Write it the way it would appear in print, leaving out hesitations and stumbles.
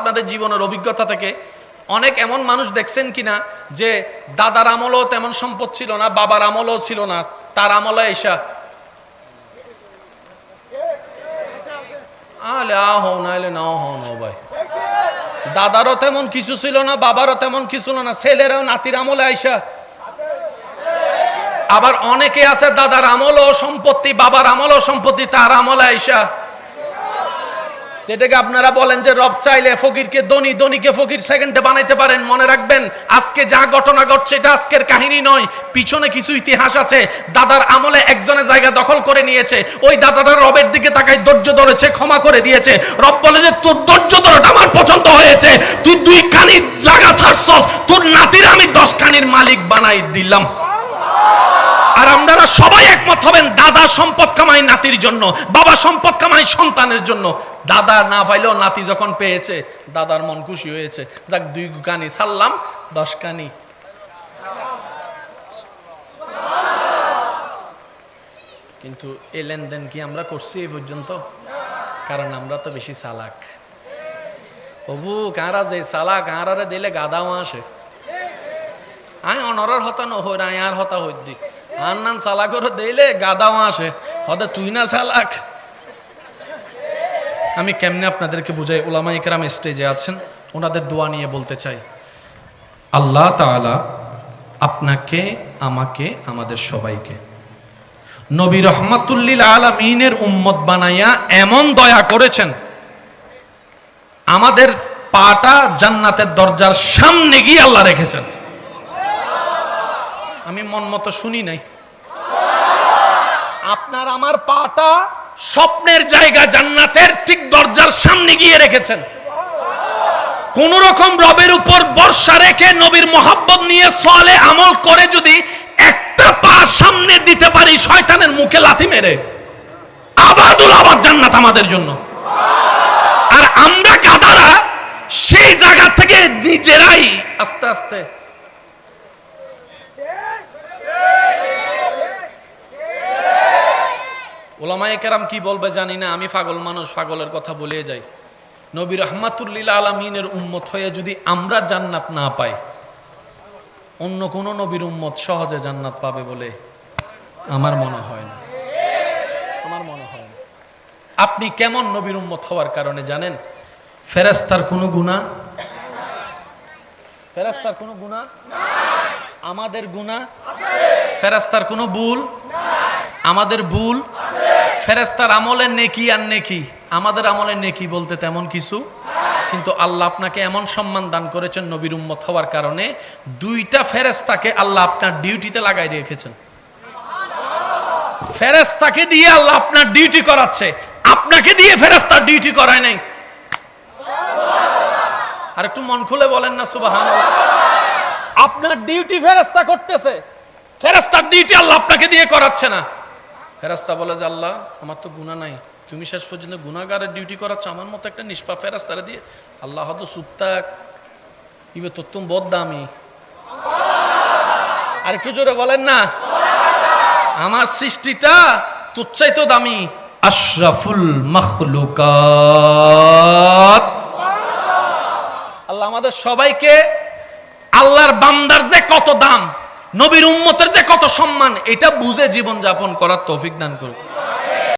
আপনাদের জীবনের অভিজ্ঞতা থেকে অনেক এমন মানুষ দেখছেন কিনা যে দাদার আমলও তেমন সম্পদ ছিল না, বাবার আমলও ছিল না, তার আমলে এসা ভাই দাদারও তেমন কিছু ছিল না, বাবারও তেমন কিছু ছিল না, ছেলেরাও নাতির আমলে আইসা। আবার অনেকে আছে দাদার আমলও সম্পত্তি, বাবার আমলও সম্পত্তি, তার আমলে আইসা। যেটাকে আপনারা বলেন যে রব চাইলে ফকিরকে ধনী, ধনীকে ফকির সেকেন্ডে বানাইতে পারেন। মনে রাখবেন, আজকে যা ঘটনা ঘটছে এটা আজকের কাহিনী নয়, পিছনে কিছু ইতিহাস আছে। দাদার আমলে একজনের জায়গা দখল করে নিয়েছে, ওই দাদাটা রবের দিকে তাকায় ধৈর্য ধরেছে, ক্ষমা করে দিয়েছে। রব বলে যে তোর ধৈর্য ধরাটা আমার পছন্দ হয়েছে, তুই 2 কানি জায়গা ছাড়ছস, তোর নাতির আমি 10 কানির মালিক বানাই দিলাম। আর আপনারা সবাই একমত হবেন, দাদা সম্পদ কামাই নাতির জন্য, বাবা সম্পদ কামাই সন্তানের জন্য। দাদা না পাইলেও নাতি যখন পেয়েছে দাদার মন খুশি হয়েছে, যাক 2 কানি ছাড়লাম, 10 কানি। কিন্তু এই লেনদেন কি আমরা করছি এই পর্যন্ত? কারণ আমরা তো বেশি চালাক। প্রভু কারা যে চালাক, কারারে দিলে গাদাও আসে। আয় অনরের হতা নহর, আয় আর হতা হইদি আর নান চালাকর দিলে গাদাও আসে, হতে তুই না চালাক। আমি কেমনে আপনাদেরকে বুঝাই? উলামা ইকরাম স্টেজে আছেন, ওনাদের দোয়া নিয়ে বলতে চাই। আল্লাহ তাআলা আপনাকে, আমাকে, আমাদের সবাইকে নবী রহমাতুল লিল আলামিনের উম্মত বানাইয়া এমন দয়া করেছেন, আমাদের পাটা জান্নাতের দরজার সামনে গিয়ে আল্লাহ রেখেছেন। আমি মন মতো শুনি নাই, আপনার আমার পাটা স্বপ্নের জায়গা জান্নাতের ঠিক দরজার সামনে গিয়ে রেখেছেন। কোন রকম রবের উপর ভরসা রেখে নবীর মোহাব্বত নিয়ে সালে আমল করে যদি একটা পা সামনে দিতে পারি শয়তানের মুখে লাথি মেরে, আবাদুল আবাদ জান্নাত আমাদের জন্য। আর আমরা গাধারা সেই জায়গা থেকে নিজেরাই আস্তে আস্তে ওলামায়ে কেরাম কি বলবে জানি না, আমি পাগল মানুষ, পাগলের কথা বলে যাই। নবী রাহমাতুল লিল আলামিনের উম্মত হয়ে যদি আমরা জান্নাত না পাই, অন্য কোন নবীর উম্মত সহজে জান্নাত পাবে বলে আমার মনে হয় না। আমার মনে হয় না। আপনি কেমন নবীর উম্মত হওয়ার কারণে জানেন? ফেরেশতার কোনো গুনাহ, ফেরেশতার কোনো গুনাহ নাই, আমাদের গুনাহ আছে। ফেরেশতার কোনো ভুল নাই, আমাদের ভুল আছে। ফেরেশতার আমলের নেকি আর নেকি, আমাদের আমলের নেকি বলতে তেমন কিছু নাই। কিন্তু আল্লাহ আপনাকে এমন সম্মান দান করেছেন নবীর উম্মত হওয়ার কারণে, 2টা ফেরেশতাকে আল্লাহ আপনার ডিউটিতে লাগাই রেখেছেন। ফেরেশতাকে দিয়ে আল্লাহ আপনার ডিউটি করাচ্ছে, আপনাকে দিয়ে ফেরেশতার ডিউটি করায় নাই। আর একটু মন খুলে বলেন না সুবহানাল্লাহ। আপনার ডিউটি ফেরেশতা করতেছে, ফেরেশতার ডিউটি আল্লাহ আপনাকে দিয়ে করাচ্ছে না। ফেরেশতা বলে যে আল্লাহ আমার তো গুনাহ নাই, তুমি শেষ পর্যন্ত গুনাহগারের ডিউটি করাচ্ছ আমার মতো একটা নিষ্পাপ ফেরেশতারে দিয়ে। আল্লাহ হয়তো সুপ্তাক ইবে তো তুমি বহুত দামি। আর একটু জোরে বলেন না, আমার সৃষ্টিটা তোর চাইতেও দামি। আশরাফুল মাখলুকাত। আল্লাহ আমাদের সবাইকে আল্লাহর বান্দার যে কত দাম, নবীর উম্মতের যে কত সম্মান, এটা বুঝে জীবন যাপন করার তৌফিক দান করুন।